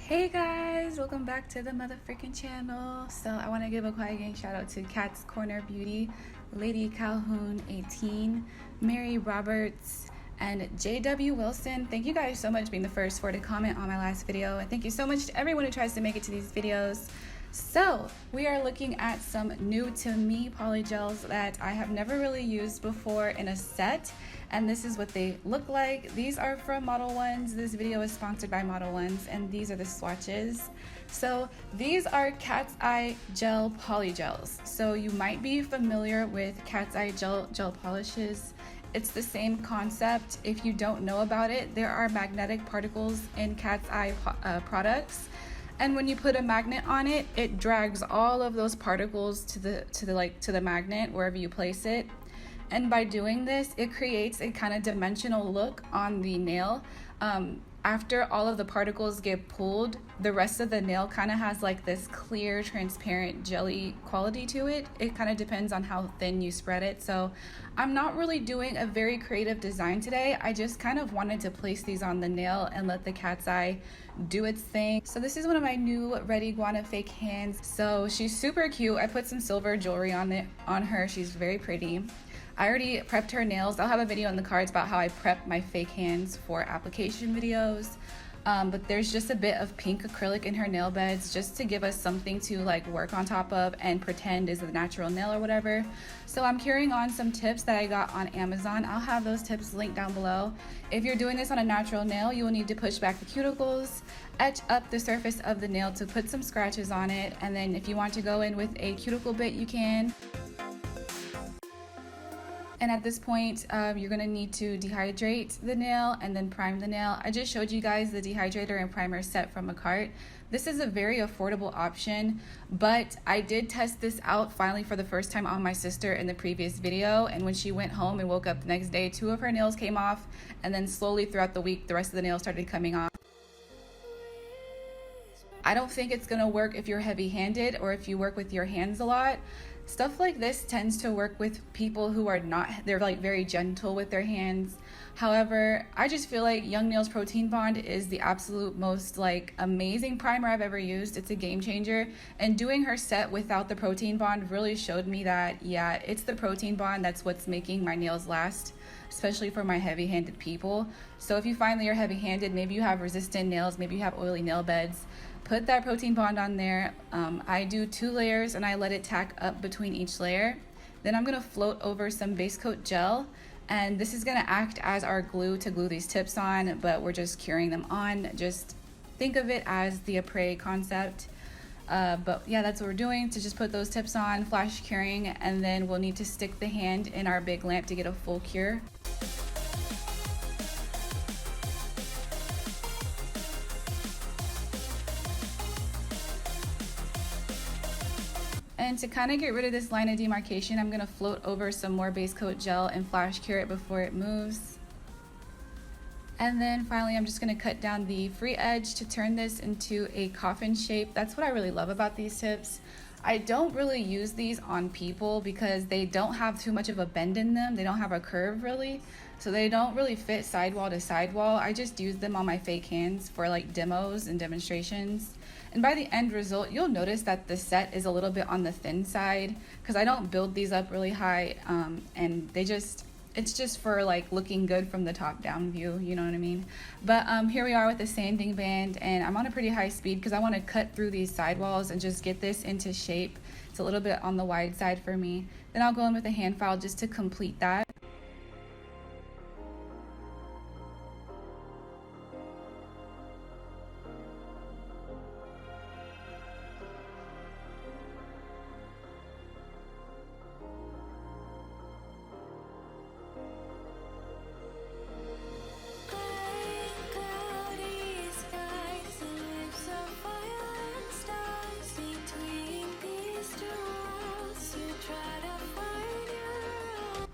Hey guys, welcome back to the motherfucking channel. So I want to give a quiet gang shout out to Cat's Corner Beauty, Lady Calhoun 18, Mary Roberts, and JW Wilson. Thank you guys so much for being the first to comment on my last video, and thank you so much to everyone who tries to make it to these videos. So we are looking at some new to me polygels that I have never really used before in a set, and this is what they look like. These are from MODELONES. This video is sponsored by MODELONES, and these are the swatches. So these are cat's eye gel polygels. So you might be familiar with cat's eye gel polishes. It's the same concept. If you don't know about it, there are magnetic particles in cat's eye products. And when you put a magnet on it, it drags all of those particles to the magnet wherever you place it. And by doing this, it creates a kind of dimensional look on the nail. After all of the particles get pulled, the rest of the nail kind of has like this clear, transparent, jelly quality to it. It kind of depends on how thin you spread it. So I'm not really doing a very creative design today. I just kind of wanted to place these on the nail and let the cat's eye do its thing. So this is one of my new Red Iguana fake hands. So she's super cute. I put some silver jewelry on her. She's very pretty. I already prepped her nails. I'll have a video in the cards about how I prep my fake hands for application videos. But there's just a bit of pink acrylic in her nail beds just to give us something to like work on top of and pretend is the natural nail or whatever. So I'm carrying on some tips that I got on Amazon. I'll have those tips linked down below. If you're doing this on a natural nail, you will need to push back the cuticles, etch up the surface of the nail to put some scratches on it, and then if you want to go in with a cuticle bit, you can. And at this point, you're gonna need to dehydrate the nail and then prime the nail. I just showed you guys the dehydrator and primer set from MAKARTT. This is a very affordable option, but I did test this out finally for the first time on my sister in the previous video. And when she went home and woke up the next day, 2 of her nails came off, and then slowly throughout the week, the rest of the nails started coming off. I don't think it's gonna work if you're heavy-handed or if you work with your hands a lot. Stuff like this tends to work with people who are not, they're like very gentle with their hands. However, I just feel like YoungNails Protein Bond is the absolute most like amazing primer I've ever used. It's a game changer, and doing her set without the protein bond really showed me that, yeah, it's the protein bond that's what's making my nails last, especially for my heavy-handed people. So if you find that you're heavy-handed, maybe you have resistant nails, maybe you have oily nail beds, put that protein bond on there. I do 2 layers and I let it tack up between each layer. Then I'm gonna float over some base coat gel, and this is gonna act as our glue to glue these tips on, but we're just curing them on. Just think of it as the après concept. But yeah, that's what we're doing, to just put those tips on, flash curing, and then we'll need to stick the hand in our big lamp to get a full cure. And to kind of get rid of this line of demarcation, I'm going to float over some more base coat gel and flash cure it before it moves. And then finally, I'm just going to cut down the free edge to turn this into a coffin shape. That's what I really love about these tips. I don't really use these on people because they don't have too much of a bend in them. They don't have a curve really, so they don't really fit sidewall to sidewall. I just use them on my fake hands for like demos and demonstrations. And by the end result, you'll notice that the set is a little bit on the thin side because I don't build these up really high, and it's just for like looking good from the top down view, you know what I mean? But here we are with the sanding band, and I'm on a pretty high speed because I want to cut through these sidewalls and just get this into shape. It's a little bit on the wide side for me. Then I'll go in with a hand file just to complete that.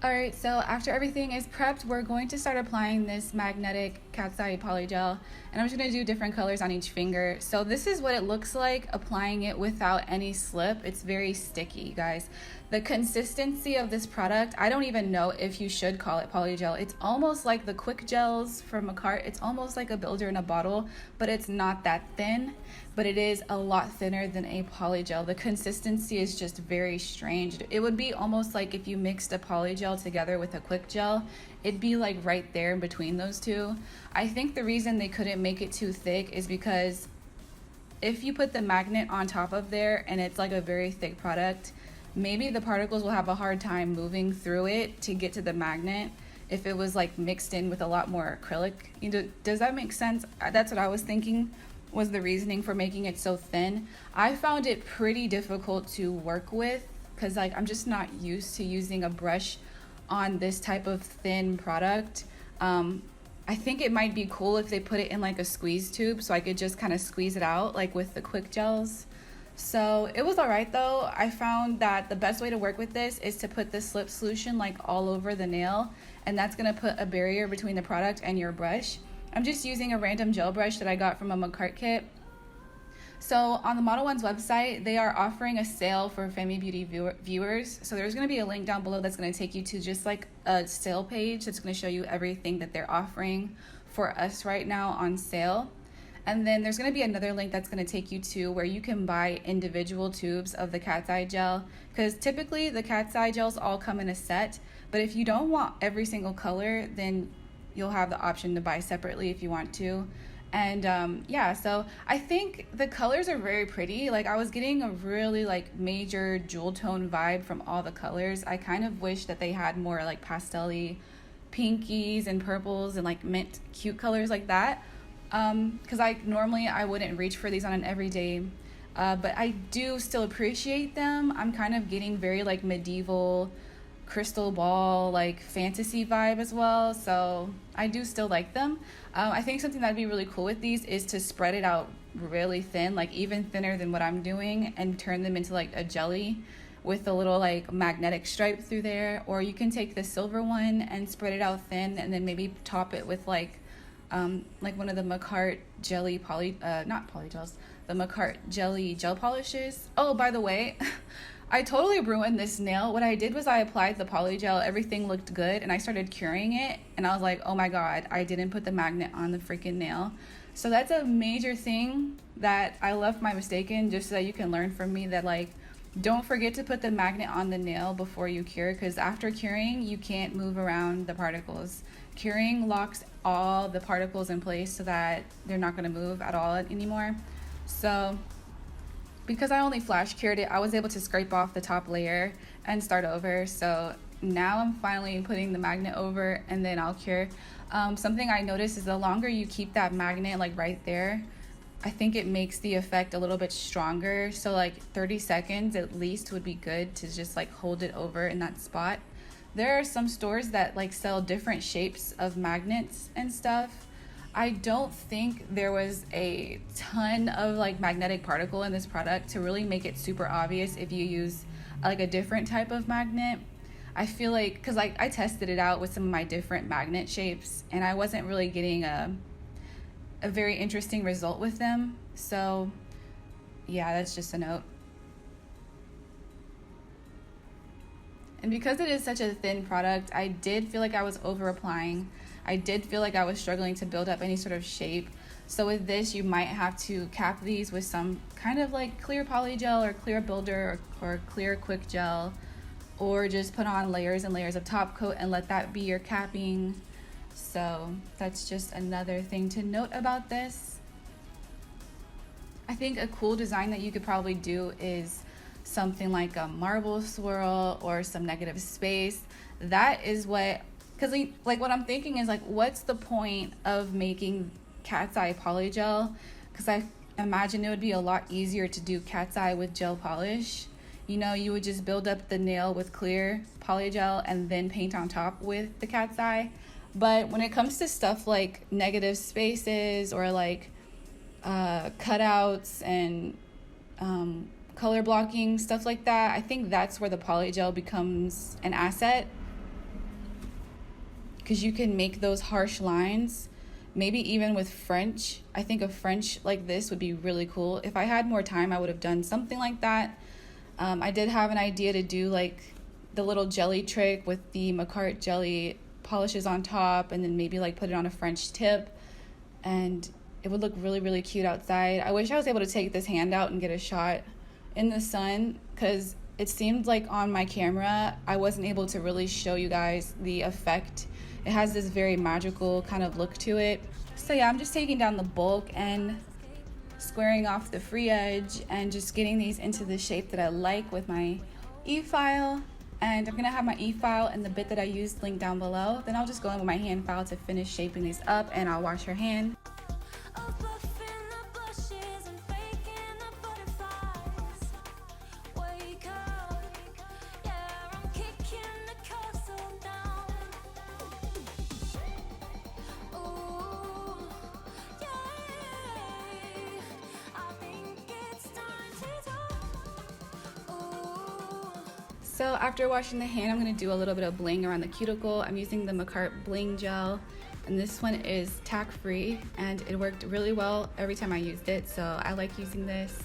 Alright, so after everything is prepped, we're going to start applying this magnetic cat's eye polygel, and I'm just going to do different colors on each finger. So this is what it looks like applying it without any slip. It's very sticky, guys. The consistency of this product, I don't even know if you should call it polygel. It's almost like the quick gels from MAKARTT. It's almost like a builder in a bottle, but it's not that thin, but it is a lot thinner than a polygel. The consistency is just very strange. It would be almost like if you mixed a polygel together with a quick gel. It'd be like right there in between those two. I think the reason they couldn't make it too thick is because if you put the magnet on top of there and it's like a very thick product, maybe the particles will have a hard time moving through it to get to the magnet if it was like mixed in with a lot more acrylic. You know, does that make sense? That's what I was thinking was the reasoning for making it so thin. I found it pretty difficult to work with because like I'm just not used to using a brush on this type of thin product. I think it might be cool if they put it in like a squeeze tube so I could just kind of squeeze it out like with the quick gels. So it was alright though. I found that the best way to work with this is to put the slip solution like all over the nail, and that's gonna put a barrier between the product and your brush. I'm just using a random gel brush that I got from a MAKARTT kit. So on the MODELONES website, they are offering a sale for Femi Beauty viewers. So there's going to be a link down below that's going to take you to just like a sale page that's going to show you everything that they're offering for us right now on sale. And then there's going to be another link that's going to take you to where you can buy individual tubes of the cat's eye gel, because typically the cat's eye gels all come in a set. But if you don't want every single color, then you'll have the option to buy separately if you want to. And yeah, so I think the colors are very pretty. Like I was getting a really like major jewel tone vibe from all the colors. I kind of wish that they had more like pastel-y pinkies and purples and like mint cute colors like that. Because normally I wouldn't reach for these on an everyday, but I do still appreciate them. I'm kind of getting very like medieval crystal ball like fantasy vibe as well, so I do still like them. I think something that'd be really cool with these is to spread it out really thin, like even thinner than what I'm doing, and turn them into like a jelly with a little like magnetic stripe through there. Or you can take the silver one and spread it out thin and then maybe top it with like one of the MAKARTT jelly not polygels, the MAKARTT jelly gel polishes. Oh, by the way, I totally ruined this nail. What I did was I applied the polygel, everything looked good, and I started curing it, and I was like, oh my god, I didn't put the magnet on the freaking nail. So that's a major thing that I left my mistake in, just so that you can learn from me that like, don't forget to put the magnet on the nail before you cure, because after curing, you can't move around the particles. Curing locks all the particles in place so that they're not going to move at all anymore. So because I only flash cured it, I was able to scrape off the top layer and start over. So now I'm finally putting the magnet over and then I'll cure. Something I noticed is the longer you keep that magnet like right there, I think it makes the effect a little bit stronger. So like 30 seconds at least would be good to just like hold it over in that spot. There are some stores that like sell different shapes of magnets and stuff. I don't think there was a ton of like magnetic particle in this product to really make it super obvious if you use like a different type of magnet. I feel like, because like I tested it out with some of my different magnet shapes and I wasn't really getting a very interesting result with them. So yeah, that's just a note. And because it is such a thin product, I did feel like I was over applying. I did feel like I was struggling to build up any sort of shape. So with this, you might have to cap these with some kind of like clear polygel or clear builder or clear quick gel, or just put on layers and layers of top coat and let that be your capping. So that's just another thing to note about this. I think a cool design that you could probably do is something like a marble swirl or some negative space. That is what, because like what I'm thinking is like, what's the point of making cat's eye polygel? Because I imagine it would be a lot easier to do cat's eye with gel polish. You know, you would just build up the nail with clear polygel and then paint on top with the cat's eye. But when it comes to stuff like negative spaces or like cutouts and color blocking, stuff like that, I think that's where the polygel becomes an asset. because you can make those harsh lines. Maybe even with French. I think a French like this would be really cool. If I had more time, I would have done something like that. I did have an idea to do like the little jelly trick with the MAKARTT jelly polishes on top, and then maybe like put it on a French tip, and it would look really, really cute outside. I wish I was able to take this hand out and get a shot in the sun, because it seemed like on my camera I wasn't able to really show you guys the effect. It has this very magical kind of look to it. So yeah, I'm just taking down the bulk and squaring off the free edge and just getting these into the shape that I like with my Efile. And I'm gonna have my Efile and the bit that I used linked down below. Then I'll just go in with my hand file to finish shaping these up, and I'll wash her hand. So after washing the hand, I'm going to do a little bit of bling around the cuticle. I'm using the MAKARTT Bling Gel, and this one is tack free, and it worked really well every time I used it, so I like using this.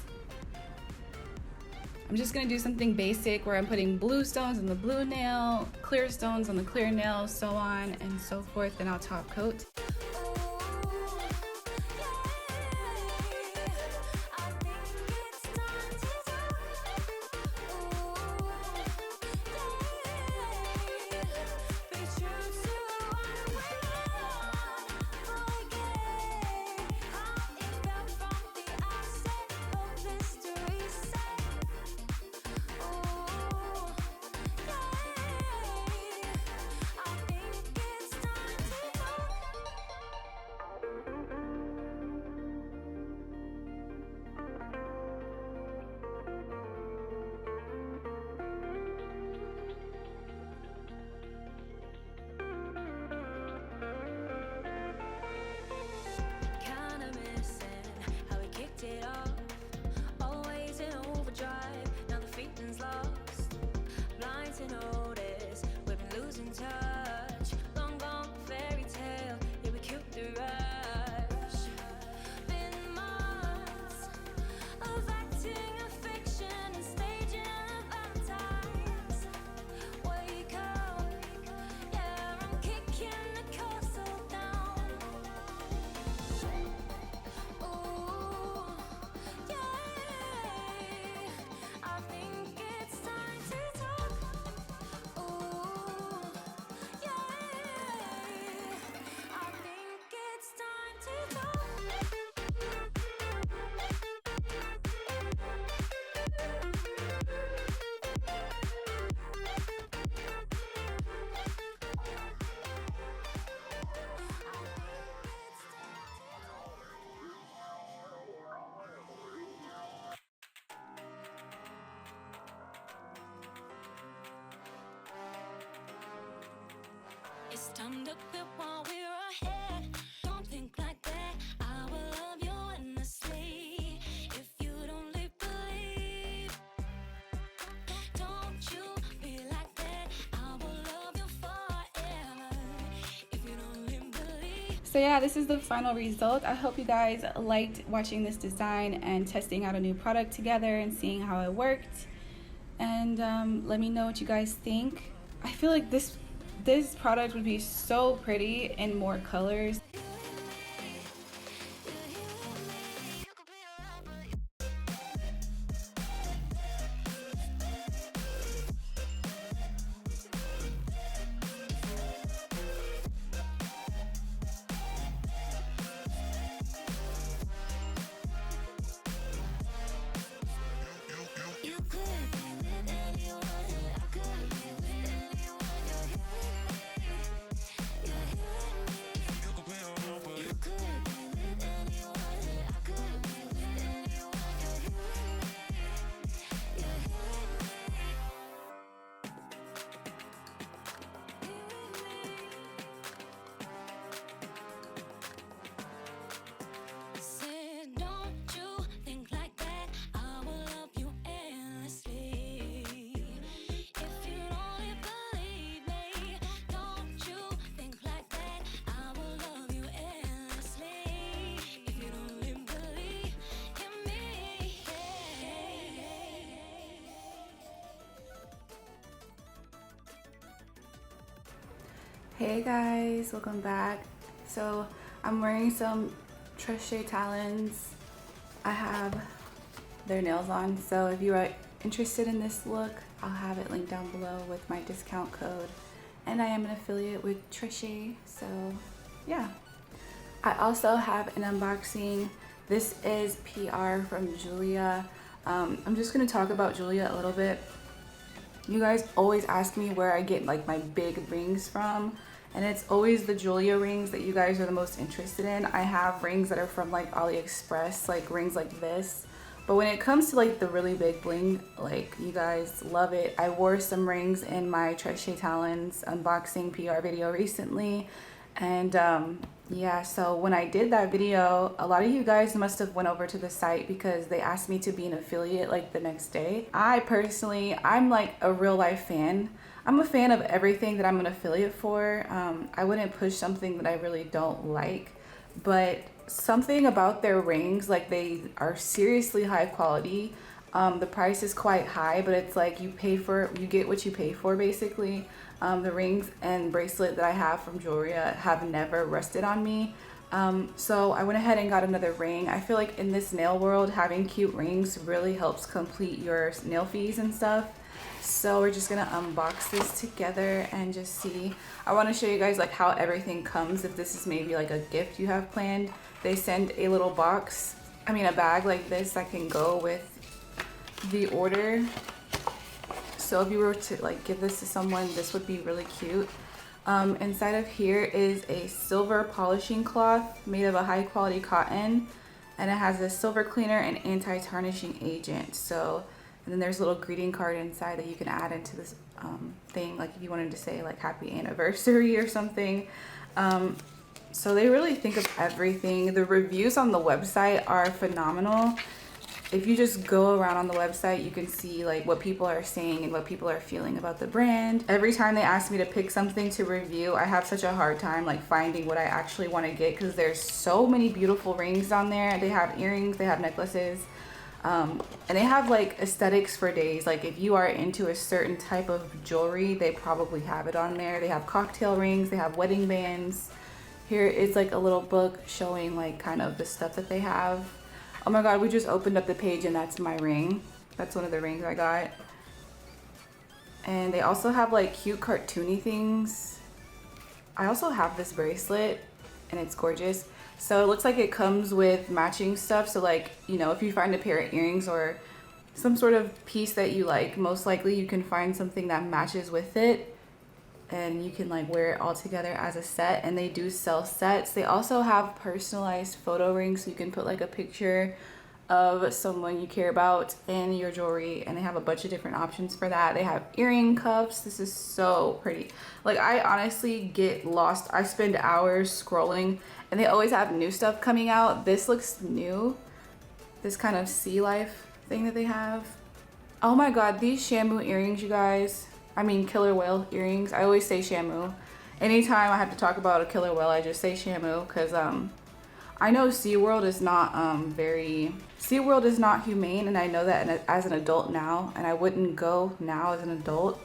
I'm just going to do something basic where I'm putting blue stones on the blue nail, clear stones on the clear nail, so on and so forth, and I'll top coat. It's time to quit while we're ahead. Don't think like that. I will love you endlessly. If you don't believe, don't you be like that. I will love you forever. If you don't believe. So yeah, this is the final result. I hope you guys liked watching this design and testing out a new product together and seeing how it worked. And let me know what you guys think. I feel like this product would be so pretty in more colors. Hey guys, welcome back. So I'm wearing some Trichet Talons. I have their nails on, so if you are interested in this look, I'll have it linked down below with my discount code. And I am an affiliate with Trichet, so yeah. I also have an unboxing. This is PR from JEULIA. I'm just gonna talk about JEULIA a little bit. You guys always ask me where I get like my big rings from, and it's always the JEULIA rings that you guys are the most interested in. I have rings that are from like AliExpress, like rings like this. But when it comes to like the really big bling, like you guys love it. I wore some rings in my Trichet Talons unboxing PR video recently, and yeah, so when I did that video, a lot of you guys must have went over to the site because they asked me to be an affiliate like the next day. I personally, I'm like a real life fan. I'm a fan of everything that I'm an affiliate for. I wouldn't push something that I really don't like, but something about their rings, like they are seriously high quality. The price is quite high, but it's like you get what you pay for basically. The rings and bracelet that I have from JEULIA have never rusted on me. So I went ahead and got another ring. I feel like in this nail world, having cute rings really helps complete your nail fees and stuff. So we're just gonna unbox this together and just see. I want to show you guys like how everything comes. If this is maybe like a gift you have planned, they send a little box, a bag like this that can go with the order. So if you were to like give this to someone, this would be really cute. Inside of here is a silver polishing cloth made of a high quality cotton, and it has a silver cleaner and anti-tarnishing agent. So, and then there's a little greeting card inside that you can add into this thing, like if you wanted to say like happy anniversary or something. So they really think of everything. The reviews on the website are phenomenal. If you just go around on the website, you can see like what people are saying and what people are feeling about the brand. Every time they ask me to pick something to review, I have such a hard time like finding what I actually want to get because there's so many beautiful rings on there. They have earrings, they have necklaces, and they have like aesthetics for days. Like if you are into a certain type of jewelry, they probably have it on there. They have cocktail rings, they have wedding bands. Here is like a little book showing like kind of the stuff that they have. Oh my god, we just opened up the page and that's my ring. That's one of the rings I got. And they also have like cute cartoony things. I also have this bracelet and it's gorgeous. So it looks like it comes with matching stuff. So like, you know, if you find a pair of earrings or some sort of piece that you like, most likely you can find something that matches with it. And you can like wear it all together as a set, and they do sell sets. They also have personalized photo rings, so you can put like a picture of someone you care about in your jewelry, and they have a bunch of different options for that. They have earring cuffs. This is so pretty. Like I honestly get lost. I spend hours scrolling, and they always have new stuff coming out. This looks new, this kind of sea life thing that they have. Oh my god, these Shamu earrings, you guys. I mean killer whale earrings. I always say Shamu. Anytime I have to talk about a killer whale, I just say Shamu because I know SeaWorld is not SeaWorld is not humane, and I know that as an adult now, and I wouldn't go now as an adult.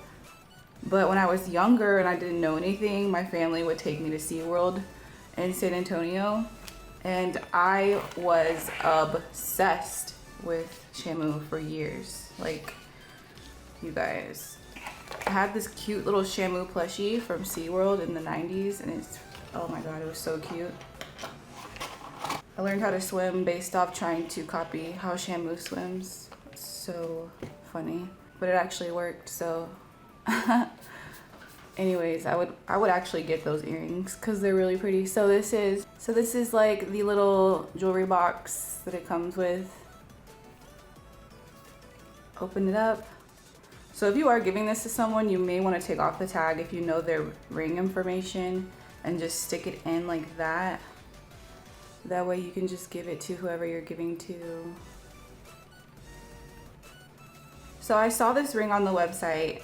But when I was younger and I didn't know anything, my family would take me to SeaWorld in San Antonio, and I was obsessed with Shamu for years. Like, you guys. I had this cute little Shamu plushie from SeaWorld in the 90s, and it's, oh my god, it was so cute. I learned how to swim based off trying to copy how Shamu swims. It's so funny, but it actually worked. So anyways, I would actually get those earrings because they're really pretty. So this is like the little jewelry box that it comes with. Open it up. So if you are giving this to someone, you may want to take off the tag if you know their ring information and just stick it in like that. That way you can just give it to whoever you're giving to. So I saw this ring on the website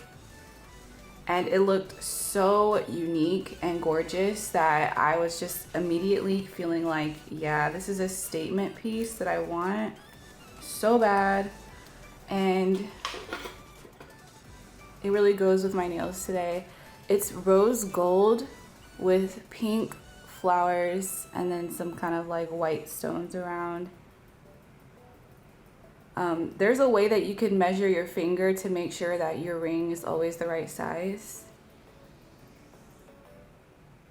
and it looked so unique and gorgeous that I was just immediately feeling like, yeah, this is a statement piece that I want so bad. And it really goes with my nails today. It's rose gold with pink flowers and then some kind of like white stones around. There's a way that you can measure your finger to make sure that your ring is always the right size.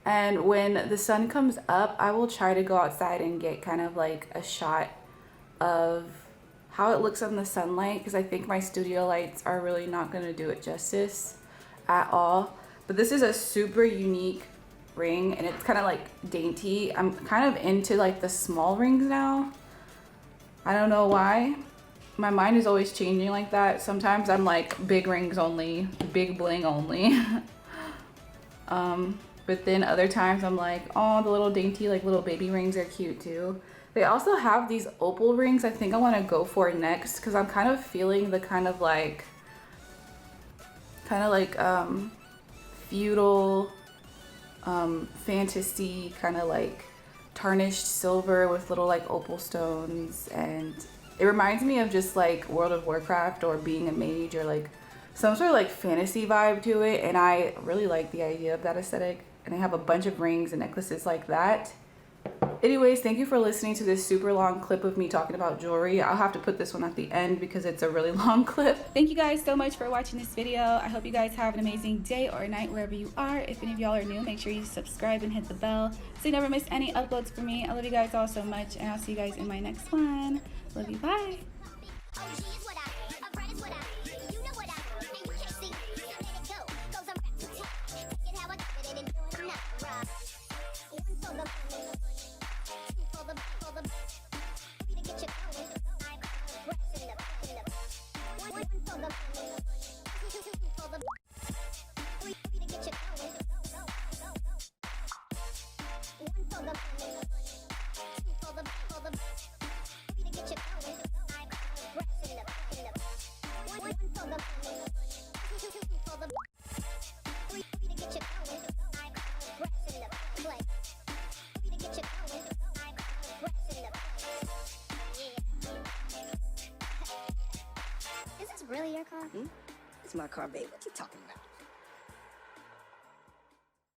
And when the sun comes up, I will try to go outside and get kind of like a shot of how it looks in the sunlight, because I think my studio lights are really not going to do it justice at all. But this is a super unique ring and it's kind of like dainty. I'm kind of into like the small rings now. I don't know why. My mind is always changing like that. Sometimes I'm like big rings only, big bling only. But then other times I'm like, oh, the little dainty like little baby rings are cute too. They also have these opal rings I think I want to go for next, because I'm kind of feeling the kind of like feudal fantasy kind of like tarnished silver with little like opal stones, and it reminds me of just like World of Warcraft or being a mage or like some sort of like fantasy vibe to it, and I really like the idea of that aesthetic. And I have a bunch of rings and necklaces like that. Anyways, thank you for listening to this super long clip of me talking about jewelry. I'll have to put this one at the end because it's a really long clip. Thank you guys so much for watching this video. I hope you guys have an amazing day or night wherever you are. If any of y'all are new, make sure you subscribe and hit the bell so you never miss any uploads from me. I love you guys all so much, and I'll see you guys in my next one. Love you, bye. Is this really your car? It's my car, babe. What you talking about?